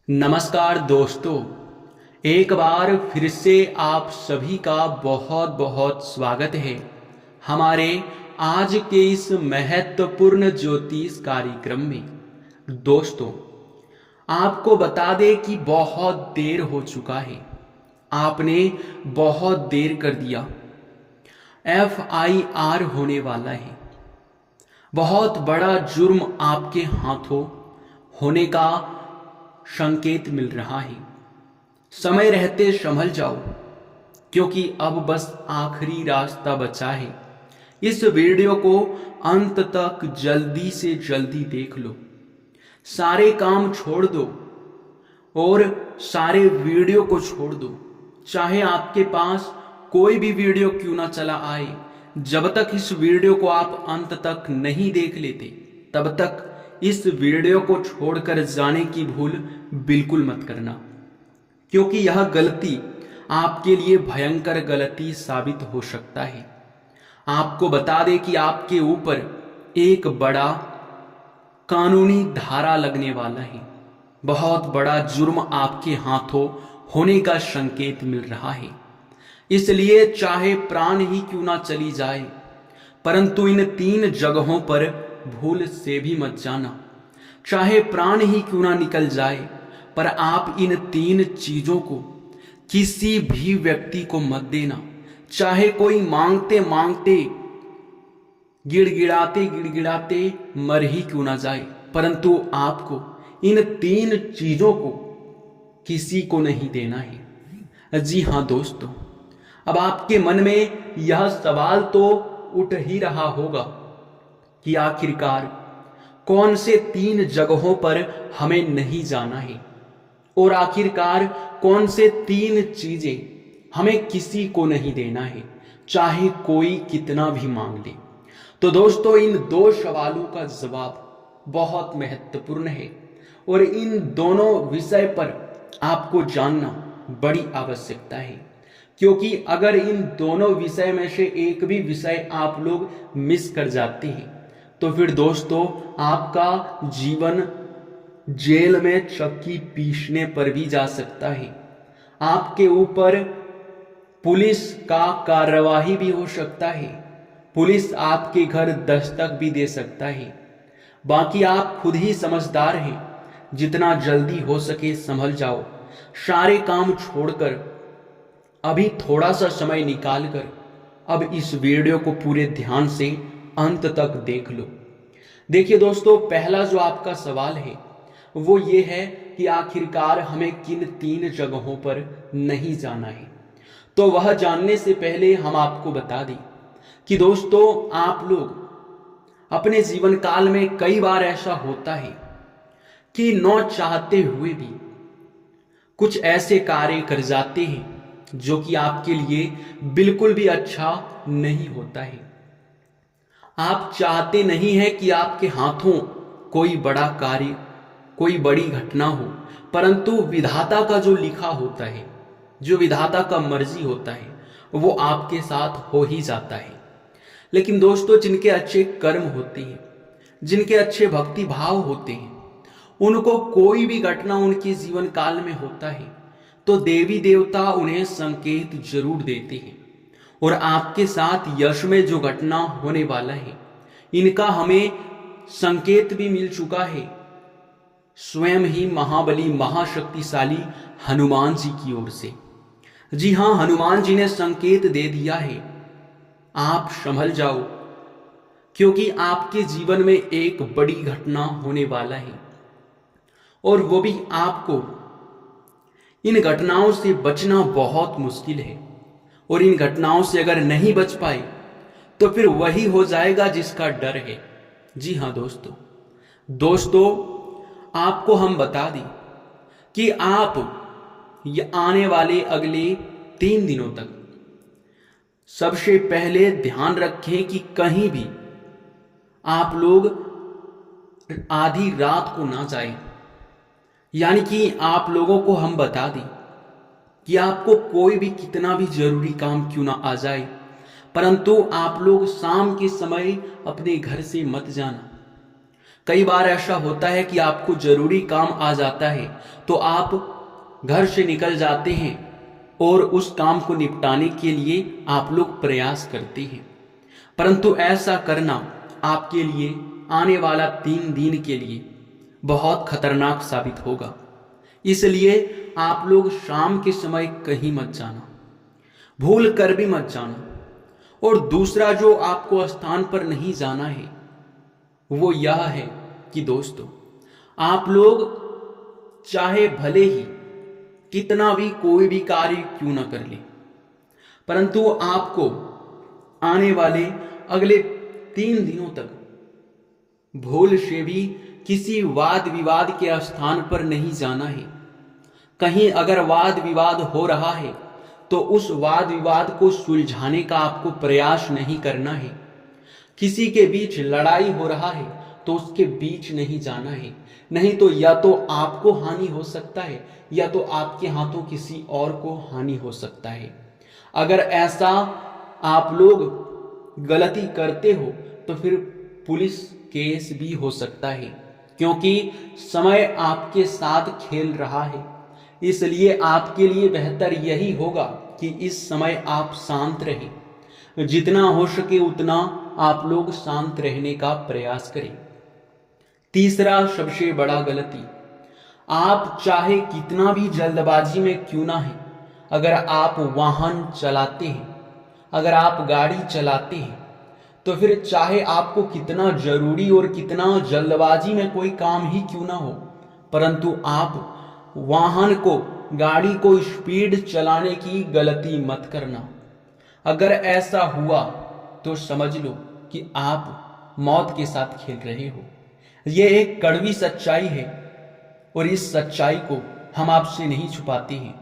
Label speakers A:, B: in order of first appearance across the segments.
A: नमस्कार दोस्तों, एक बार फिर से आप सभी का बहुत बहुत स्वागत है हमारे आज के इस महत्वपूर्ण ज्योतिष कार्यक्रम में। दोस्तों, आपको बता दें कि बहुत देर हो चुका है, आपने बहुत देर कर दिया। FIR होने वाला है, बहुत बड़ा जुर्म आपके हाथों होने का संकेत मिल रहा है। समय रहते संभल जाओ, क्योंकि अब बस आखिरी रास्ता बचा है। इस वीडियो को अंत तक जल्दी से जल्दी देख लो, सारे काम छोड़ दो और सारे वीडियो को छोड़ दो। चाहे आपके पास कोई भी वीडियो क्यों ना चला आए, जब तक इस वीडियो को आप अंत तक नहीं देख लेते, तब तक इस वीडियो को छोड़कर जाने की भूल बिल्कुल मत करना, क्योंकि यह गलती आपके लिए भयंकर गलती साबित हो सकता है। आपको बता दें कि आपके ऊपर एक बड़ा कानूनी धारा लगने वाला है, बहुत बड़ा जुर्म आपके हाथों होने का संकेत मिल रहा है। इसलिए चाहे प्राण ही क्यों ना चली जाए, परंतु इन 3 जगहों पर भूल से भी मत जाना। चाहे प्राण ही क्यों ना निकल जाए, पर आप इन 3 चीजों को किसी भी व्यक्ति को मत देना। चाहे कोई मांगते मांगते गिड़गिड़ाते गिड़गिड़ाते मर ही क्यों ना जाए, परंतु आपको इन 3 चीजों को किसी को नहीं देना है। जी हाँ दोस्तों, अब आपके मन में यह सवाल तो उठ ही रहा होगा कि आखिरकार कौन से 3 जगहों पर हमें नहीं जाना है, और आखिरकार कौन से 3 चीजें हमें किसी को नहीं देना है, चाहे कोई कितना भी मांग ले। तो दोस्तों, इन 2 सवालों का जवाब बहुत महत्वपूर्ण है, और इन दोनों विषय पर आपको जानना बड़ी आवश्यकता है, क्योंकि अगर इन दोनों विषय में से एक भी विषय आप लोग मिस कर जाते हैं, तो फिर दोस्तों आपका जीवन जेल में चक्की पीसने पर भी जा सकता है। आपके ऊपर पुलिस का कार्यवाही भी हो सकता है, पुलिस आपके घर दस्तक भी दे सकता है। बाकी आप खुद ही समझदार हैं, जितना जल्दी हो सके संभल जाओ। सारे काम छोड़कर अभी थोड़ा सा समय निकालकर अब इस वीडियो को पूरे ध्यान से अंत तक देख लो। देखिए दोस्तों, पहला जो आपका सवाल है वो ये है कि आखिरकार हमें किन 3 जगहों पर नहीं जाना है। तो वह जानने से पहले हम आपको बता दें कि दोस्तों, आप लोग अपने जीवन काल में कई बार ऐसा होता है कि न चाहते हुए भी कुछ ऐसे कार्य कर जाते हैं जो कि आपके लिए बिल्कुल भी अच्छा नहीं होता है। आप चाहते नहीं है कि आपके हाथों कोई बड़ा कार्य, कोई बड़ी घटना हो, परंतु विधाता का जो लिखा होता है, जो विधाता का मर्जी होता है, वो आपके साथ हो ही जाता है। लेकिन दोस्तों, जिनके अच्छे कर्म होते हैं, जिनके अच्छे भक्ति भाव होते हैं, उनको कोई भी घटना उनके जीवन काल में होता है तो देवी देवता उन्हें संकेत जरूर देते हैं। और आपके साथ यश में जो घटना होने वाला है, इनका हमें संकेत भी मिल चुका है स्वयं ही महाबली महाशक्तिशाली हनुमान जी की ओर से। जी हां, हनुमान जी ने संकेत दे दिया है, आप संभल जाओ, क्योंकि आपके जीवन में एक बड़ी घटना होने वाला है, और वो भी आपको इन घटनाओं से बचना बहुत मुश्किल है। और इन घटनाओं से अगर नहीं बच पाए तो फिर वही हो जाएगा जिसका डर है। जी हां दोस्तों, आपको हम बता दें कि आप ये आने वाले अगले 3 दिनों तक सबसे पहले ध्यान रखें कि कहीं भी आप लोग आधी रात को ना जाएं। यानी कि आप लोगों को हम बता दें कि आपको कोई भी कितना भी जरूरी काम क्यों ना आ जाए, परंतु आप लोग शाम के समय अपने घर से मत जाना, कई बार ऐसा होता है कि आपको जरूरी काम आ जाता है तो आप घर से निकल जाते हैं और उस काम को निपटाने के लिए आप लोग प्रयास करते हैं, परंतु ऐसा करना आपके लिए आने वाला 3 दिन के लिए बहुत खतरनाक साबित होगा। इसलिए आप लोग शाम के समय कहीं मत जाना, भूल कर भी मत जाना। और दूसरा जो आपको स्थान पर नहीं जाना है वो यह है कि दोस्तों, आप लोग चाहे भले ही कितना भी कोई भी कार्य क्यों ना कर ले, परंतु आपको आने वाले अगले 3 दिनों तक भूल से भी किसी वाद विवाद के स्थान पर नहीं जाना है। कहीं अगर वाद विवाद हो रहा है तो उस वाद विवाद को सुलझाने का आपको प्रयास नहीं करना है। किसी के बीच लड़ाई हो रहा है तो उसके बीच नहीं जाना है, नहीं तो या तो आपको हानि हो सकता है या तो आपके हाथों किसी और को हानि हो सकता है। अगर ऐसा आप लोग गलती करते हो तो फिर पुलिस केस भी हो सकता है, क्योंकि समय आपके साथ खेल रहा है। इसलिए आपके लिए बेहतर यही होगा कि इस समय आप शांत रहें, जितना हो सके उतना आप लोग शांत रहने का प्रयास करें। तीसरा सबसे बड़ा गलती, आप चाहे कितना भी जल्दबाजी में क्यों ना है, अगर आप वाहन चलाते हैं, अगर आप गाड़ी चलाते हैं, तो फिर चाहे आपको कितना जरूरी और कितना जल्दबाजी में कोई काम ही क्यों ना हो, परंतु आप वाहन को, गाड़ी को स्पीड चलाने की गलती मत करना। अगर ऐसा हुआ तो समझ लो कि आप मौत के साथ खेल रहे हो। यह एक कड़वी सच्चाई है और इस सच्चाई को हम आपसे नहीं छुपाते हैं।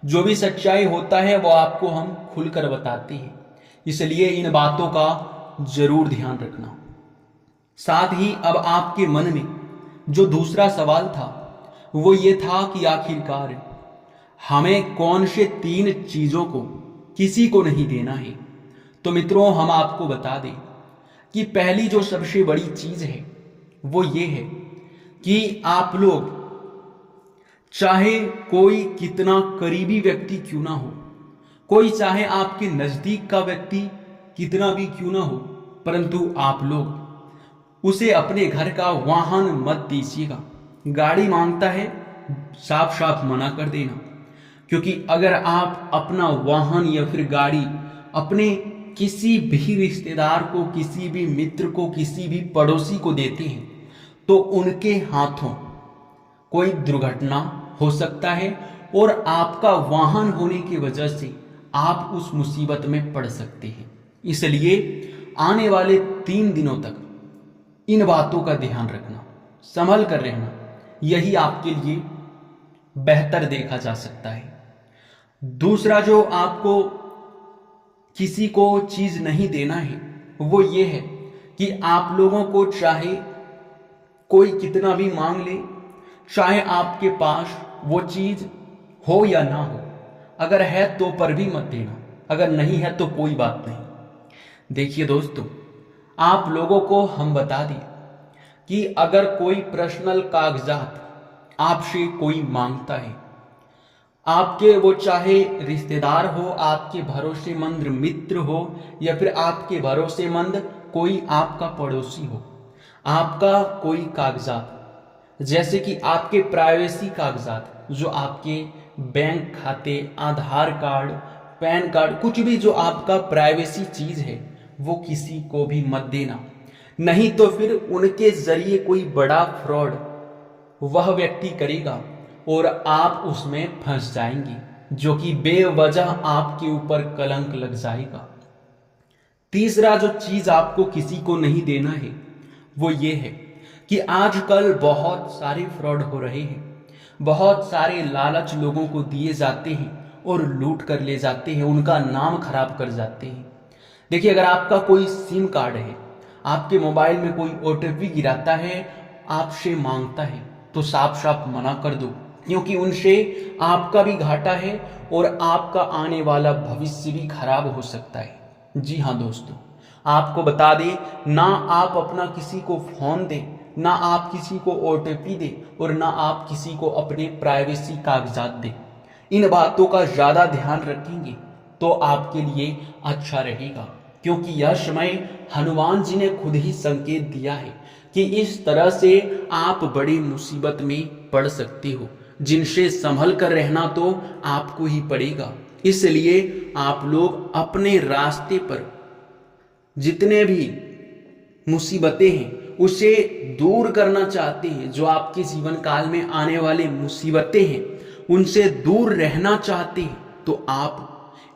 A: जो भी सच्चाई होता है वो आपको हम खुलकर बताते हैं, इसलिए इन बातों का जरूर ध्यान रखना। साथ ही अब आपके मन में जो दूसरा सवाल था वो ये था कि आखिरकार हमें कौन से 3 चीजों को किसी को नहीं देना है। तो मित्रों, हम आपको बता दें कि पहली जो सबसे बड़ी चीज है वो ये है कि आप लोग चाहे कोई कितना करीबी व्यक्ति क्यों ना हो, कोई चाहे आपके नजदीक का व्यक्ति कितना भी क्यों ना हो, परंतु आप लोग उसे अपने घर का वाहन मत दीजिएगा। गाड़ी मांगता है, साफ साफ मना कर देना, क्योंकि अगर आप अपना वाहन या फिर गाड़ी अपने किसी भी रिश्तेदार को, किसी भी मित्र को, किसी भी पड़ोसी को देते हैं तो उनके हाथों कोई दुर्घटना हो सकता है और आपका वाहन होने की वजह से आप उस मुसीबत में पड़ सकते हैं। इसलिए आने वाले 3 दिनों तक इन बातों का ध्यान रखना, संभल कर रहना, यही आपके लिए बेहतर देखा जा सकता है। दूसरा जो आपको किसी को चीज नहीं देना है वो ये है कि आप लोगों को चाहे कोई कितना भी मांग ले, चाहे आपके पास वो चीज हो या ना हो, अगर है तो पर भी मत देना, अगर नहीं है तो कोई बात नहीं। देखिए दोस्तों, आप लोगों को हम बता दें कि अगर कोई पर्सनल कागजात आपसे कोई मांगता है, आपके वो चाहे रिश्तेदार हो, आपके भरोसेमंद मित्र हो या फिर आपके भरोसेमंद कोई आपका पड़ोसी हो, आपका कोई कागजात जैसे कि आपके प्राइवेसी कागजात, जो आपके बैंक खाते, आधार कार्ड, पैन कार्ड, कुछ भी जो आपका प्राइवेसी चीज है वो किसी को भी मत देना, नहीं तो फिर उनके जरिए कोई बड़ा फ्रॉड वह व्यक्ति करेगा और आप उसमें फंस जाएंगे, जो कि बेवजह आपके ऊपर कलंक लग जाएगा। तीसरा जो चीज आपको किसी को नहीं देना है वो ये है कि आजकल बहुत सारे फ्रॉड हो रहे हैं, बहुत सारे लालच लोगों को दिए जाते हैं और लूट कर ले जाते हैं, उनका नाम खराब कर जाते हैं। देखिए, अगर आपका कोई सिम कार्ड है, आपके मोबाइल में कोई ओटीपी गिराता है, आपसे मांगता है, तो साफ साफ मना कर दो, क्योंकि उनसे आपका भी घाटा है और आपका आने वाला भविष्य भी खराब हो सकता है। जी हाँ दोस्तों, आपको बता दें, ना आप अपना किसी को फोन दें, ना आप किसी को OTP दें और ना आप किसी को अपने प्राइवेसी कागजात दें। इन बातों का ज़्यादा ध्यान रखेंगे तो आपके लिए अच्छा रहेगा, क्योंकि यह समय हनुमान जी ने खुद ही संकेत दिया है कि इस तरह से आप बड़ी मुसीबत में पड़ सकते हो, जिनसे संभल कर रहना तो आपको ही पड़ेगा। इसलिए आप लोग अपने रास्ते पर जितने भी मुसीबतें हैं उसे दूर करना चाहते हैं, जो आपके जीवन काल में आने वाले मुसीबतें हैं उनसे दूर रहना चाहते हैं, तो आप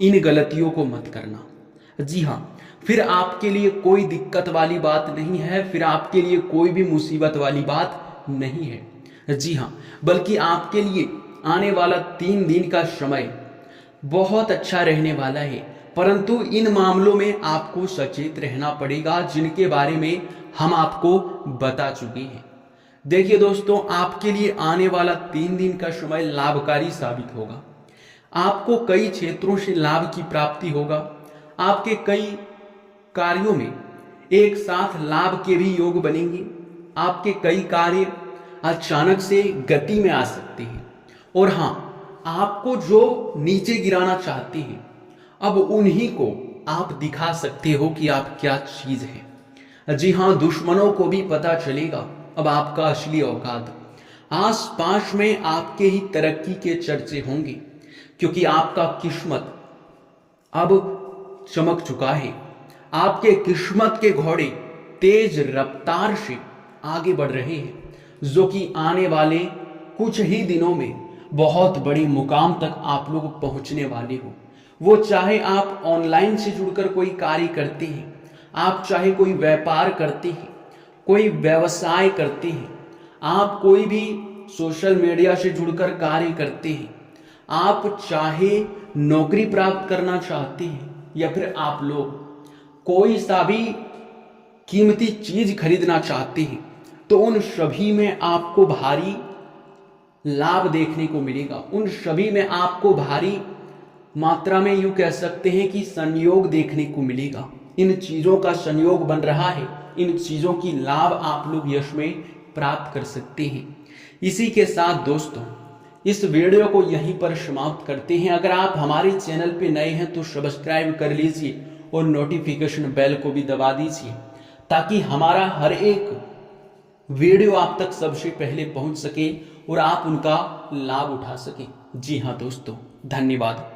A: इन गलतियों को मत करना। जी हाँ, फिर आपके लिए कोई दिक्कत वाली बात नहीं है, फिर आपके लिए कोई भी मुसीबत वाली बात नहीं है। जी हाँ, बल्कि आपके लिए आने वाला 3 दिन का समय बहुत अच्छा रहने वाला है, परंतु इन मामलों में आपको सचेत रहना पड़ेगा, जिनके बारे में हम आपको बता चुके हैं। देखिए दोस्तों, आपके लिए आने वाला 3 दिन का समय लाभकारी साबित होगा। आपको कई क्षेत्रों से लाभ की प्राप्ति होगा। आपके कई कार्यों में एक साथ लाभ के भी योग बनेंगे। आपके कई कार्य अचानक से गति में आ सकते हैं। और हाँ, आपको जो नीचे गिराना चाहते हैं, अब उन्हीं को आप दिखा सकते हो कि आप क्या चीज है। जी हाँ, दुश्मनों को भी पता चलेगा अब आपका असली औकात। आस पास में आपके ही तरक्की के चर्चे होंगे, क्योंकि आपका किस्मत अब चमक चुका है। आपके किस्मत के घोड़े तेज रफ्तार से आगे बढ़ रहे हैं, जो कि आने वाले कुछ ही दिनों में बहुत बड़ी मुकाम तक आप लोग पहुंचने वाले हो। वो चाहे आप ऑनलाइन से जुड़कर कोई कार्य करते हैं, आप चाहे कोई व्यापार करते हैं, कोई व्यवसाय करते हैं, आप कोई भी सोशल मीडिया से जुड़कर कार्य करते हैं, आप चाहे नौकरी प्राप्त करना चाहते हैं, या फिर आप लोग कोई सा भी कीमती चीज खरीदना चाहते हैं, तो उन सभी में आपको भारी लाभ देखने को मिलेगा। उन सभी में आपको भारी मात्रा में यूं कह सकते हैं कि संयोग देखने को मिलेगा। इन चीजों का संयोग बन रहा है, इन चीजों की लाभ आप लोग यश में प्राप्त कर सकते हैं। इसी के साथ दोस्तों, इस वीडियो को यहीं पर समाप्त करते हैं। अगर आप हमारे चैनल पे नए हैं तो सब्सक्राइब कर लीजिए और नोटिफिकेशन बेल को भी दबा दीजिए, ताकि हमारा हर एक वीडियो आप तक सबसे पहले पहुंच सके और आप उनका लाभ उठा सकें। जी हाँ दोस्तों, धन्यवाद।